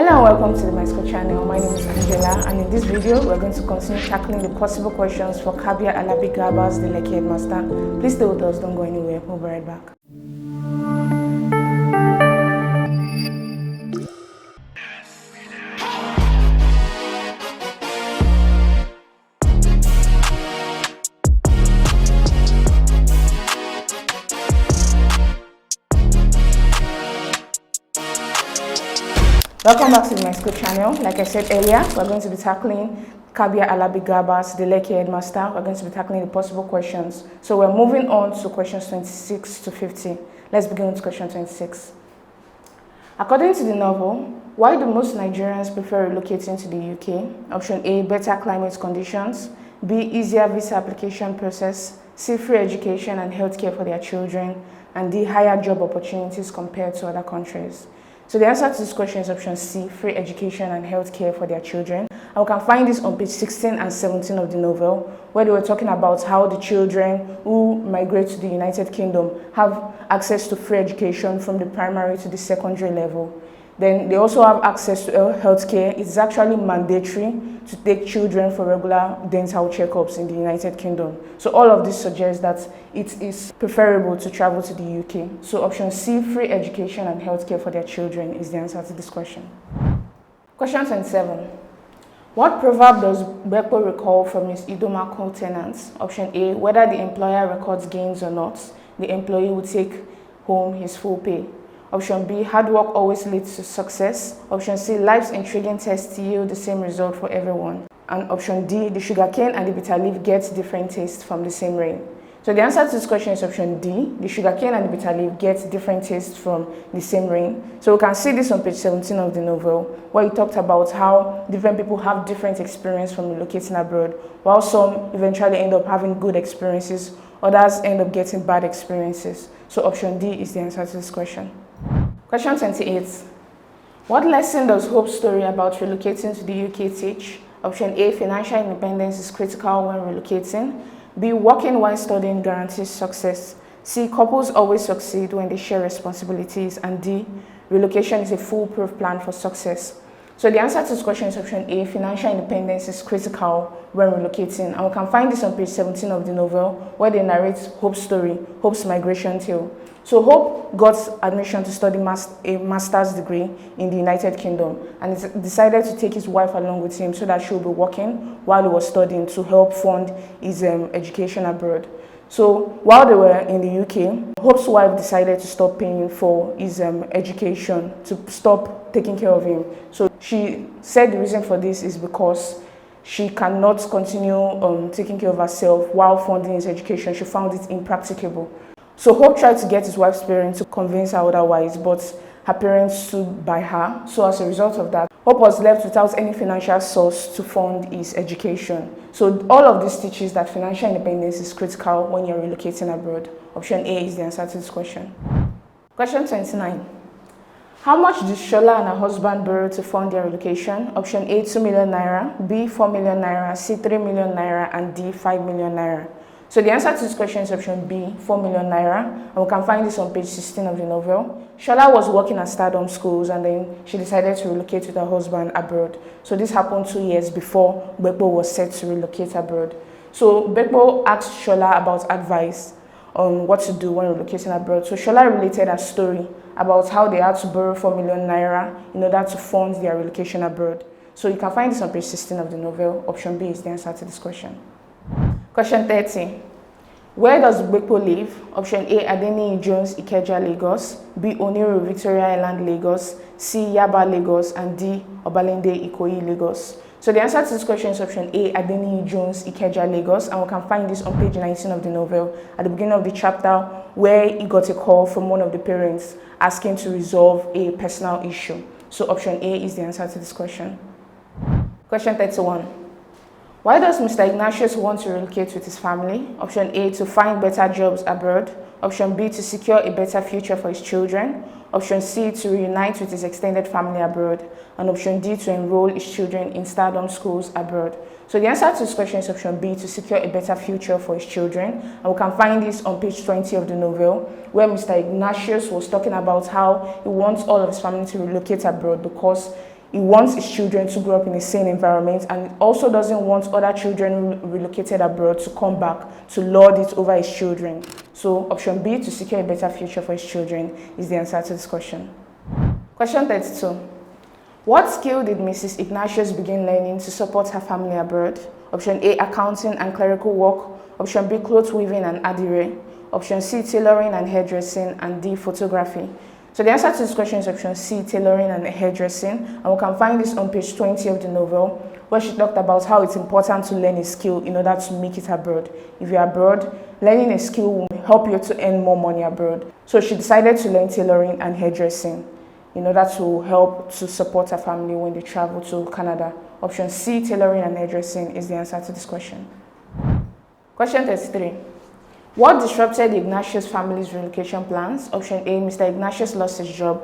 Hello and welcome to the Myschool channel. My name is Angela, and in this video we're going to continue tackling the possible questions for Kabir Alabi Garba's the Lekki Headmaster. Please stay with us, don't go anywhere, we'll be right back. Welcome back to the Myschool channel. Like I said earlier, we're going to be tackling Kabir Alabi Garba's the Lekki Headmaster. We're going to be tackling the possible questions. So we're moving on to questions 26 to 50. Let's begin with question 26. According to the novel, why do most Nigerians prefer relocating to the UK? Option A, better climate conditions. B, easier visa application process. C, free education and healthcare for their children. And D, higher job opportunities compared to other countries. So the answer to this question is option C, free education and healthcare for their children. And we can find this on page 16 and 17 of the novel, where they were talking about how the children who migrate to the United Kingdom have access to free education from the primary to the secondary level. Then they also have access to healthcare. It's actually mandatory to take children for regular dental checkups in the United Kingdom. So all of this suggests that it is preferable to travel to the UK. So option C, free education and healthcare for their children, is the answer to this question. Question 27. What proverb does Bepo recall from his Idoma co-tenants? Option A, whether the employer records gains or not, the employee will take home his full pay. Option B, hard work always leads to success. Option C, life's intriguing tests yield the same result for everyone. And option D, the sugarcane and the bitter leaf get different tastes from the same rain. So the answer to this question is option D, the sugarcane and the bitter leaf get different tastes from the same rain. So we can see this on page 17 of the novel, where he talked about how different people have different experience from relocating abroad, while some eventually end up having good experiences, others end up getting bad experiences. So option D is the answer to this question. Question 28. What lesson does Hope's story about relocating to the UK teach? Option A, financial independence is critical when relocating. B, working while studying guarantees success. C, couples always succeed when they share responsibilities. And D, relocation is a foolproof plan for success. So the answer to this question is option A, financial independence is critical when relocating. And we can find this on page 17 of the novel, where they narrate Hope's story, Hope's migration tale. So Hope got admission to study a master's degree in the United Kingdom, and he decided to take his wife along with him so that she would be working while he was studying to help fund his education abroad. So while they were in the UK, Hope's wife decided to stop paying for his education, to stop taking care of him. So she said the reason for this is because she cannot continue taking care of herself while funding his education. She found it impracticable. So Hope tried to get his wife's parents to convince her otherwise, but her parents stood by her. So as a result of that, Hope was left without any financial source to fund his education. So all of this teaches that financial independence is critical when you're relocating abroad. Option A is the answer to this question. Question 29. How much did Shola and her husband borrow to fund their relocation? Option A, 2 million naira, B, 4 million naira, C, 3 million naira, and D, 5 million naira. So the answer to this question is option B, 4 million naira, and we can find this on page 16 of the novel. Shola was working at Stardom Schools, and then she decided to relocate with her husband abroad. So this happened 2 years before Bepo was set to relocate abroad. So Bepo asked Shola about advice on what to do when relocating abroad. So Shola related a story about how they had to borrow 4 million naira in order to fund their relocation abroad. So you can find this on page 16 of the novel. Option B is the answer to this question. Question 30. Where does Bepo live? Option A, Adeni Jones, Ikeja, Lagos. B, Oniru, Victoria Island, Lagos. C, Yaba, Lagos. And D, Obalende, Ikoyi, Lagos. So the answer to this question is option A, Adeni Jones, Ikeja, Lagos. And we can find this on page 19 of the novel, at the beginning of the chapter, where he got a call from one of the parents asking to resolve a personal issue. So option A is the answer to this question. Question 31. Why does Mr. Ignatius want to relocate with his family? Option A, to find better jobs abroad. Option B, to secure a better future for his children. Option C, to reunite with his extended family abroad. And option D, to enroll his children in Stardom schools abroad. So the answer to this question is option B, to secure a better future for his children. And we can find this on page 20 of the novel, where Mr. Ignatius was talking about how he wants all of his family to relocate abroad because He wants his children to grow up in a sane environment, and he also doesn't want other children relocated abroad to come back to lord it over his children. So option B, to secure a better future for his children, is the answer to this question. Question 32. What skill did Mrs. Ignatius begin learning to support her family abroad? Option A, accounting and clerical work. Option B, cloth weaving and adire. Option C, tailoring and hairdressing. And D, photography. So the answer to this question is option C, tailoring and hairdressing. And we can find this on page 20 of the novel, where she talked about how it's important to learn a skill in order to make it abroad. If you're abroad, learning a skill will help you to earn more money abroad. So she decided to learn tailoring and hairdressing in order to help to support her family when they travel to Canada. Option C, tailoring and hairdressing, is the answer to this question. Question 33. What disrupted the Ignatius family's relocation plans? Option A, Mr. Ignatius lost his job.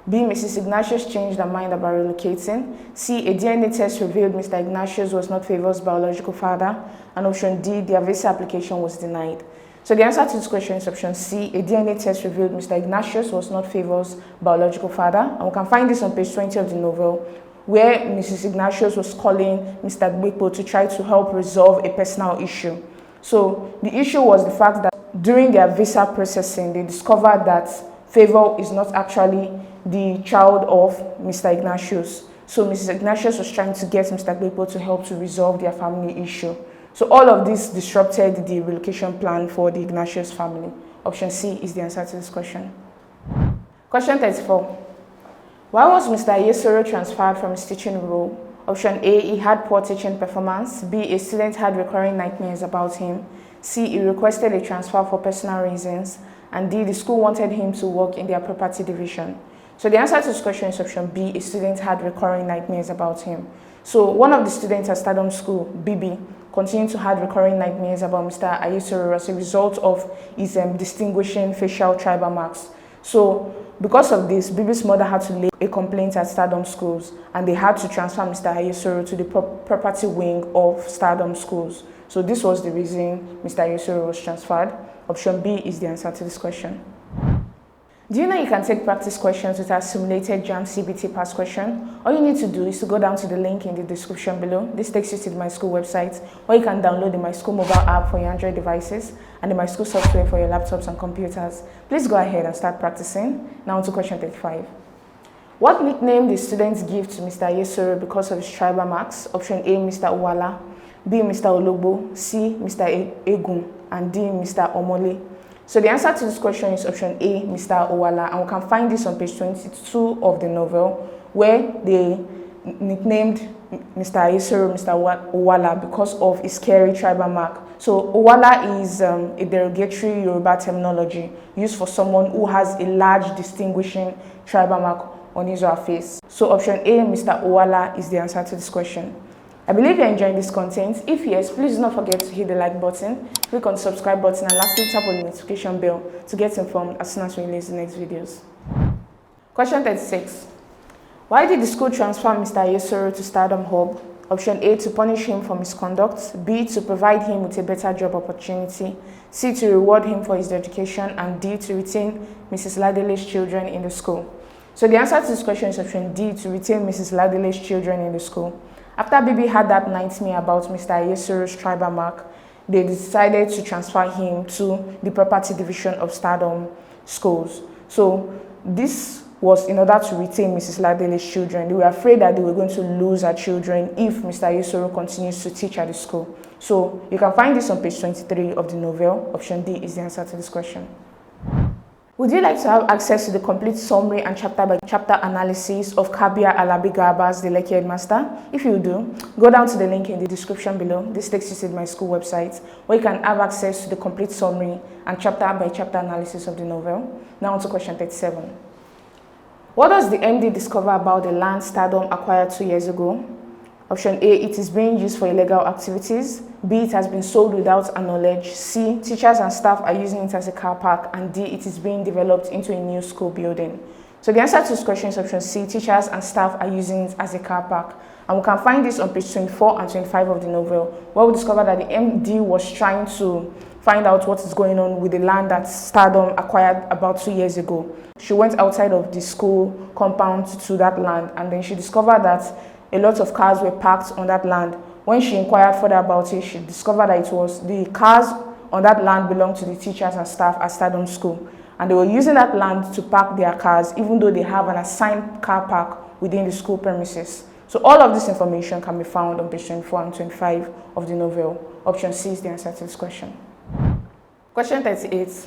B, Mrs. Ignatius changed her mind about relocating. C, a DNA test revealed Mr. Ignatius was not Favor's biological father. And option D, their visa application was denied. So the answer to this question is option C, a DNA test revealed Mr. Ignatius was not Favor's biological father. And we can find this on page 20 of the novel, where Mrs. Ignatius was calling Mr. Bepo to try to help resolve a personal issue. So the issue was the fact that during their visa processing, they discovered that Favor is not actually the child of Mr. Ignatius. So Mrs. Ignatius was trying to get Mr. Bepo to help to resolve their family issue. So all of this disrupted the relocation plan for the Ignatius family. Option C is the answer to this question. Question 34. Why was Mr. Ayesoro transferred from his teaching role? Option A, he had poor teaching performance. B, a student had recurring nightmares about him. C, he requested a transfer for personal reasons. And D, the school wanted him to work in their property division. So the answer to this question is option B, a student had recurring nightmares about him. So one of the students at Stardom School, Bibi, continued to have recurring nightmares about Mr. Ayesoro as a result of his distinguishing facial tribal marks. So because of this, Bibi's mother had to lay a complaint at Stardom Schools, and they had to transfer Mr. Ayesoro to the property wing of Stardom Schools. So this was the reason Mr. Ayesoro was transferred. Option B is the answer to this question. Do you know you can take practice questions with our simulated JAMB CBT past question? All you need to do is to go down to the link in the description below. This takes you to the Myschool website, where you can download the Myschool mobile app for your Android devices and the Myschool software for your laptops and computers. Please go ahead and start practicing. Now on to question 35. What nickname did students give to Mr. Ayesoro because of his tribal marks? Option A, Mr. Uwala. B, Mr. Ologbo. C, Mr. Egun. And D, Mr. Omole. So the answer to this question is option A, Mr. Uwala, and we can find this on page 22 of the novel, where they nicknamed Mr. Ayesoro Mr. Uwala because of his scary tribal mark. So Uwala is a derogatory Yoruba terminology used for someone who has a large distinguishing tribal mark on his or her face. So option A, Mr. Uwala, is the answer to this question. I believe you're enjoying this content. If yes, please do not forget to hit the like button, click on the subscribe button, and lastly tap on the notification bell to get informed as soon as we release the next videos. Question 36. Why did the school transfer Mr. Ayesoro to Stardom Hub? Option A, to punish him for misconduct. B, to provide him with a better job opportunity. C, to reward him for his dedication. And D, to retain Mrs. Ladele's children in the school. So the answer to this question is option D, to retain Mrs. Ladele's children in the school. After Bibi had that nightmare about Mr. Ayesoro's tribal mark, they decided to transfer him to the property division of Stardom Schools. So this was in order to retain Mrs. Ladele's children. They were afraid that they were going to lose her children if Mr. Ayesoro continues to teach at the school. So you can find this on page 23 of the novel. Option D is the answer to this question. Would you like to have access to the complete summary and chapter-by-chapter analysis of Kabir Alabi-Garba's The Lekki Headmaster? If you do, go down to the link in the description below. This takes you to my school website, where you can have access to the complete summary and chapter-by-chapter analysis of the novel. Now on to question 37. What does the MD discover about the land Stardom acquired 2 years ago? Option A, it is being used for illegal activities. B, it has been sold without our knowledge. C, teachers and staff are using it as a car park. And D, it is being developed into a new school building. So the answer to this question is option C, teachers and staff are using it as a car park. And we can find this on page 24 and 25 of the novel, where we discover that the MD was trying to find out what is going on with the land that Stardom acquired about 2 years ago. She went outside of the school compound to that land, and then she discovered that a lot of cars were parked on that land. When she inquired further about it, she discovered that it was the cars on that land belonged to the teachers and staff at Stardom School, and they were using that land to park their cars even though they have an assigned car park within the school premises. So all of this information can be found on page 24 and 25 of the novel. Option C is the answer to this question. Question 38.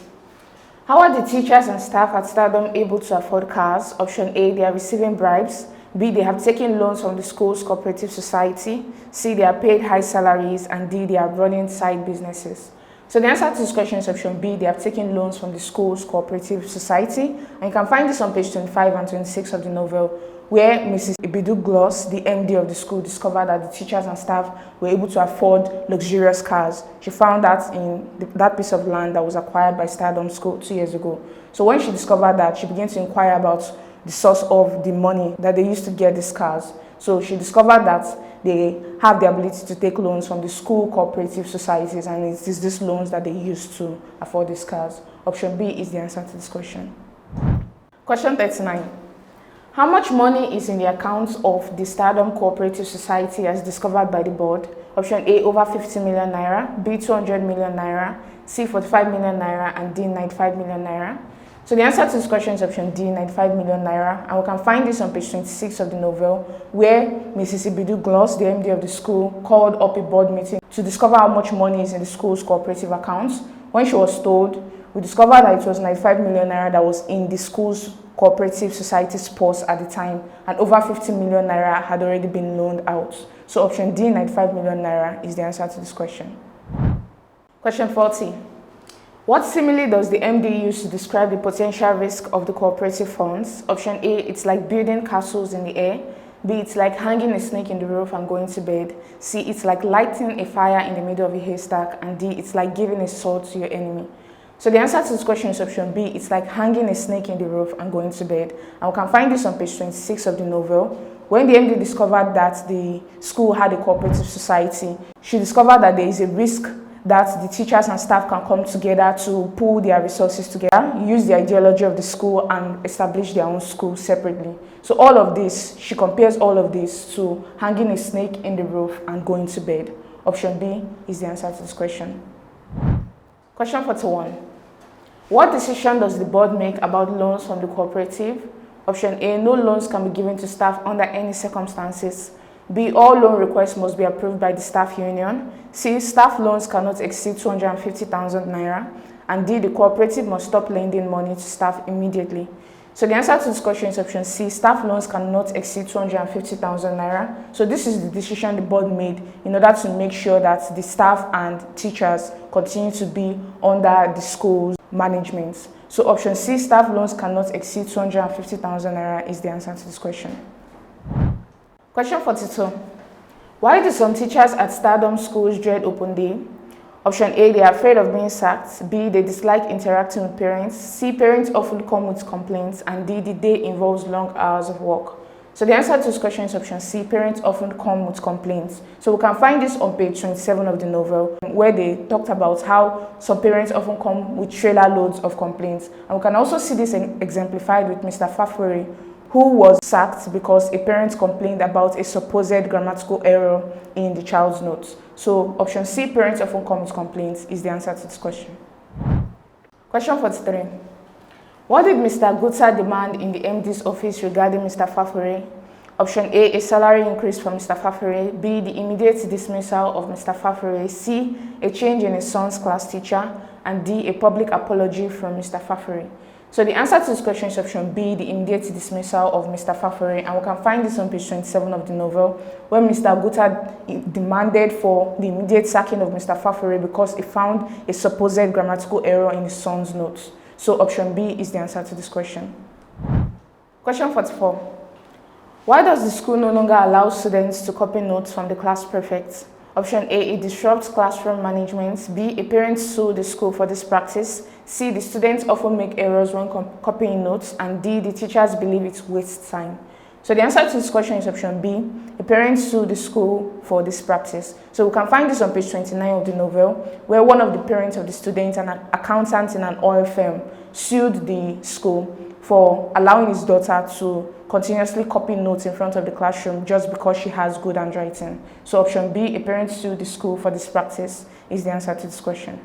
How are the teachers and staff at Stardom able to afford cars? Option A, they are receiving bribes. B, they have taken loans from the school's cooperative society. C, they are paid high salaries. And D, they are running side businesses. So the answer to this question is option B, they have taken loans from the school's cooperative society. And you can find this on page 25 and 26 of the novel, where Mrs. Ibidu Gloss, the MD of the school, discovered that the teachers and staff were able to afford luxurious cars. She found that in that piece of land that was acquired by Stardom School 2 years ago. So when she discovered that, she began to inquire about the source of the money that they used to get these cars. So she discovered that they have the ability to take loans from the school cooperative societies, and it is these loans that they use to afford these cars. Option B is the answer to this question. Question 39. How much money is in the accounts of the Stardom Cooperative Society as discovered by the board? Option A, over 50 million naira, B, 200 million naira, C, 45 million naira, and D, 95 million naira. So the answer to this question is option D, 95 million naira, and we can find this on page 26 of the novel, where Mrs. Ibidu Gloss, the MD of the school, called up a board meeting to discover how much money is in the school's cooperative accounts. When she was told, we discovered that it was 95 million naira that was in the school's cooperative society's purse at the time, and over 50 million naira had already been loaned out. So option D, 95 million naira, is the answer to this question. Question 40. What simile does the MD use to describe the potential risk of the cooperative funds? Option A, it's like building castles in the air. B, it's like hanging a snake in the roof and going to bed. C, it's like lighting a fire in the middle of a haystack. And D, it's like giving a sword to your enemy. So the answer to this question is option B, it's like hanging a snake in the roof and going to bed. And we can find this on page 26 of the novel. When the MD discovered that the school had a cooperative society, she discovered that there is a risk that the teachers and staff can come together to pool their resources together, use the ideology of the school, and establish their own school separately. So all of this, she compares all of this to hanging a snake in the roof and going to bed. Option B is the answer to this question. Question 41. What decision does the board make about loans from the cooperative? Option A, no loans can be given to staff under any circumstances. B, all loan requests must be approved by the staff union. C, staff loans cannot exceed 250,000 naira. And D, the cooperative must stop lending money to staff immediately. So the answer to this question is option C, staff loans cannot exceed 250,000 naira. So this is the decision the board made in order to make sure that the staff and teachers continue to be under the school's management. So option C, staff loans cannot exceed 250,000 naira is the answer to this question. Question 42. Why do some teachers at Stardom schools dread open day? Option A, they are afraid of being sacked. B, they dislike interacting with parents. C, parents often come with complaints. And D, the day involves long hours of work. So the answer to this question is option C, parents often come with complaints. So we can find this on page 27 of the novel, where they talked about how some parents often come with trailer loads of complaints. And we can also see this exemplified with Mr. Fafuri, who was sacked because a parent complained about a supposed grammatical error in the child's notes. So option C, parents often come with complaints, is the answer to this question. Question 43. What did Mr. Gutsa demand in the MD's office regarding Mr. Fafuri? Option A, a salary increase for Mr. Fafuri. B, the immediate dismissal of Mr. Fafuri. C, a change in his son's class teacher. And D, a public apology from Mr. Fafuri. So the answer to this question is option B, the immediate dismissal of Mr. Fafuri, and we can find this on page 27 of the novel, where Mr. Gutta demanded for the immediate sacking of Mr. Fafuri because he found a supposed grammatical error in his son's notes. So option B is the answer to this question. Question 44. Why does the school no longer allow students to copy notes from the class prefect? Option A, it disrupts classroom management. B, a parent sued the school for this practice. C, the students often make errors when copying notes. And D, the teachers believe it wastes time. So the answer to this question is option B. A parent sued the school for this practice. So we can find this on page 29 of the novel, where one of the parents of the student, an accountant in an oil firm, sued the school for allowing his daughter to continuously copy notes in front of the classroom just because she has good handwriting. So option B, a parent sued the school for this practice, is the answer to this question.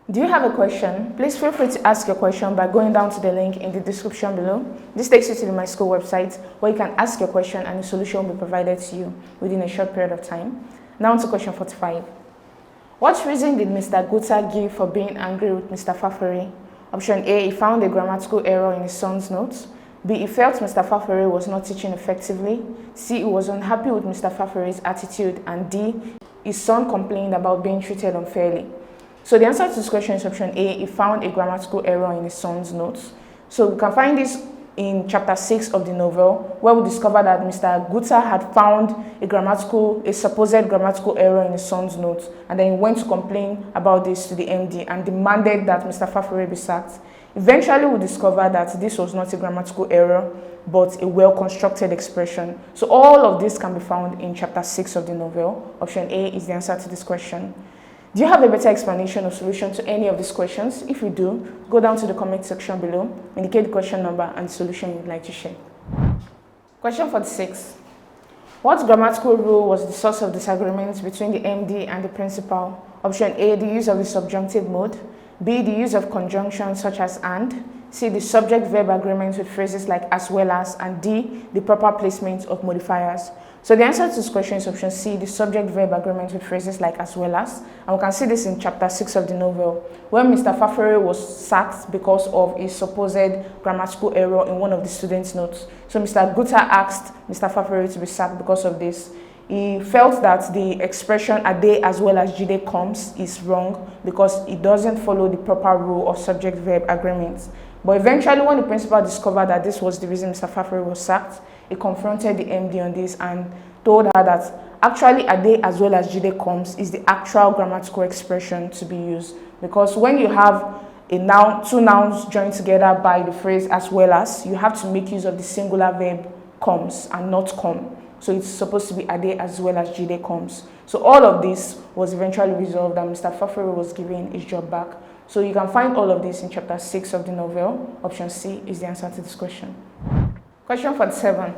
Do you have a question? Please feel free to ask your question by going down to the link in the description below. This takes you to the Myschool website where you can ask your question and the solution will be provided to you within a short period of time. Now to question 45. What reason did Mr. Guta give for being angry with Mr. Fafere? Option A, he found a grammatical error in his son's notes. B, he felt Mr. Fafere was not teaching effectively. C, he was unhappy with Mr. Fafere's attitude. And D, his son complained about being treated unfairly. So the answer to this question is option A, he found a grammatical error in his son's notes. So we can find this in chapter 6 of the novel, where we discover that Mr. Guta had found a supposed grammatical error in his son's notes, and then he went to complain about this to the MD and demanded that Mr. Fafere be sacked. Eventually, we discover that this was not a grammatical error, but a well-constructed expression. So all of this can be found in chapter 6 of the novel. Option A is the answer to this question. Do you have a better explanation or solution to any of these questions? If you do, go down to the comment section below, indicate the question number and the solution you'd like to share. Question 46. What grammatical rule was the source of disagreements between the MD and the principal? Option A, the use of the subjunctive mode. B, the use of conjunctions such as and. C, the subject-verb agreements with phrases like as well as. And D, the proper placement of modifiers. So the answer to this question is option C, the subject-verb agreement with phrases like as well as. And we can see this in chapter 6 of the novel, where Mr. Fafere was sacked because of a supposed grammatical error in one of the students' notes. So Mr. Guta asked Mr. Fafere to be sacked because of this. He felt that the expression ade as well as jide comes is wrong because it doesn't follow the proper rule of subject-verb agreements. But eventually, when the principal discovered that this was the reason Mr. Fafere was sacked, he confronted the MD on this and told her that actually ade as well as jide comes is the actual grammatical expression to be used. Because when you have two nouns joined together by the phrase as well as, you have to make use of the singular verb comes and not come. So it's supposed to be ade as well as jide comes. So all of this was eventually resolved and Mr. Fafere was given his job back. So you can find all of this in chapter 6 of the novel. Option C is the answer to this question. Question 47.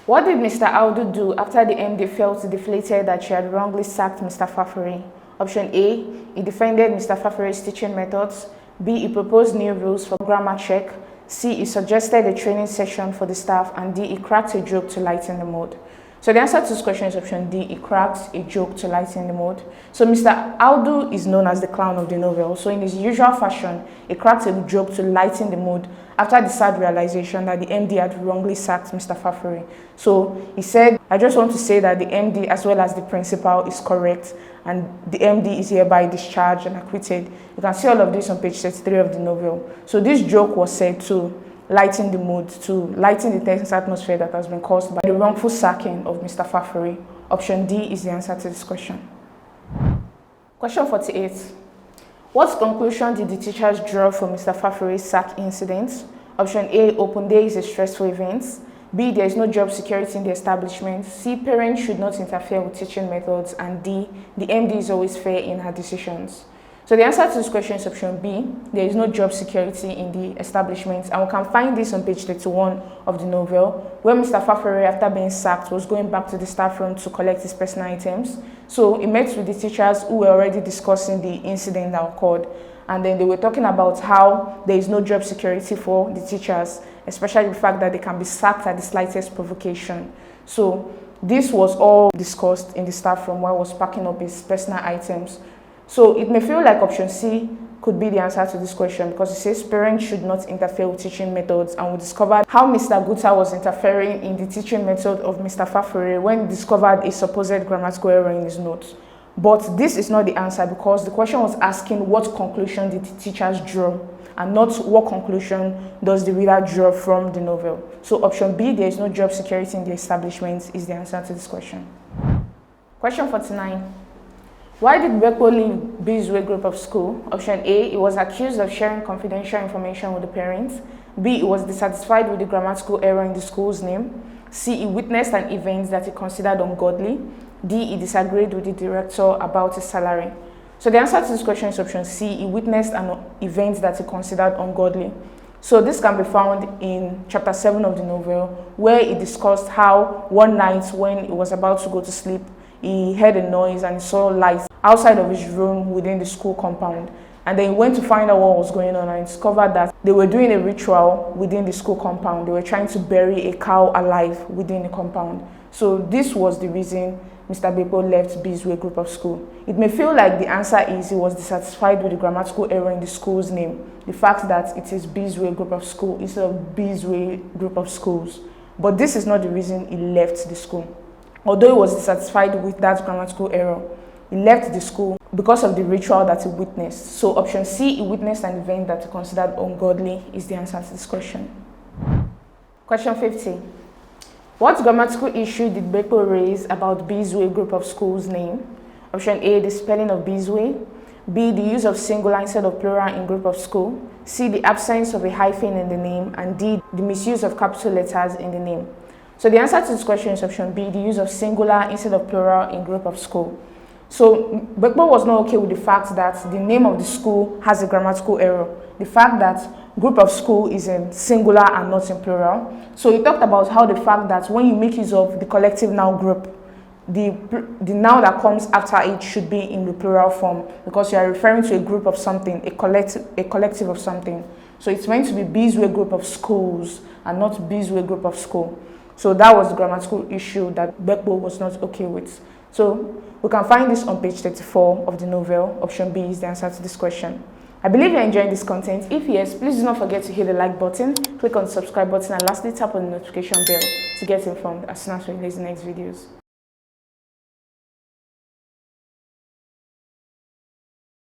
What did Mr. Audu do after the MD felt deflated that she had wrongly sacked Mr. Fafere? Option A, he defended Mr. Fafere's teaching methods. B, he proposed new rules for grammar check. C, he suggested a training session for the staff. And D, he cracked a joke to lighten the mood. So the answer to this question is option D, he cracked a joke to lighten the mood. So Mr. Audu is known as the clown of the novel. So in his usual fashion, he cracked a joke to lighten the mood after the sad realization that the MD had wrongly sacked Mr. Fafere. So he said, I just want to say that the MD as well as the principal is correct and the MD is hereby discharged and acquitted. You can see all of this on page 33 of the novel. So this joke was said to lighten the mood, to lighten the tense atmosphere that has been caused by the wrongful sacking of Mr. Fafere. Option D is the answer to this question. Question 48. What conclusion did the teachers draw from Mr. Fafere's sack incident? Option A, open day is a stressful event. B, there is no job security in the establishment. C, parents should not interfere with teaching methods. And D, the MD is always fair in her decisions. So the answer to this question is option B. There is no job security in the establishment, and we can find this on page 31 of the novel, where Mr. Fafere, after being sacked, was going back to the staff room to collect his personal items. So he met with the teachers who were already discussing the incident that occurred, and then they were talking about how there is no job security for the teachers, especially the fact that they can be sacked at the slightest provocation. So this was all discussed in the staff room while he was packing up his personal items. So it may feel like option C could be the answer to this question because it says parents should not interfere with teaching methods, and we discovered how Mr. Guta was interfering in the teaching method of Mr. Fafere when he discovered a supposed grammatical error in his notes. But this is not the answer because the question was asking what conclusion did the teachers draw and not what conclusion does the reader draw from the novel. So option B, there is no job security in the establishment, is the answer to this question. Question 49. Why did Bepo leave B's way group of school? Option A, he was accused of sharing confidential information with the parents. B, he was dissatisfied with the grammatical error in the school's name. C, he witnessed an event that he considered ungodly. D, he disagreed with the director about his salary. So the answer to this question is option C, he witnessed an event that he considered ungodly. So this can be found in chapter 7 of the novel, where he discussed how one night when he was about to go to sleep, he heard a noise and he saw lights outside of his room within the school compound. And then he went to find out what was going on and discovered that they were doing a ritual within the school compound. They were trying to bury a cow alive within the compound. So this was the reason Mr. Bepo left B's Way Group of School. It may feel like the answer is he was dissatisfied with the grammatical error in the school's name, the fact that it is B's Way Group of School instead of B's Way Group of Schools. But this is not the reason he left the school. Although he was dissatisfied with that grammatical error, he left the school because of the ritual that he witnessed. So option C, he witnessed an event that he considered ungodly, is the answer to this question. Question 50. What grammatical issue did Bepo raise about B's Way Group of Schools name? Option A, the spelling of B's Way. B, the use of singular instead of plural in group of school. C, the absence of a hyphen in the name. And D, the misuse of capital letters in the name. So the answer to this question is option B, the use of singular instead of plural in group of school. So Bepo was not okay with the fact that the name of the school has a grammatical error. The fact that group of school is in singular and not in plural. So he talked about how the fact that when you make use of the collective noun group, the noun that comes after it should be in the plural form because you are referring to a group of something, a collective of something. So it's meant to be B's Way Group of Schools and not B's Way Group of School. So that was the grammatical issue that Bepo was not okay with. So we can find this on page 34 of the novel. Option B is the answer to this question. I believe you're enjoying this content. If yes, please do not forget to hit the like button, click on the subscribe button, and lastly tap on the notification bell to get informed as soon as we release the next videos.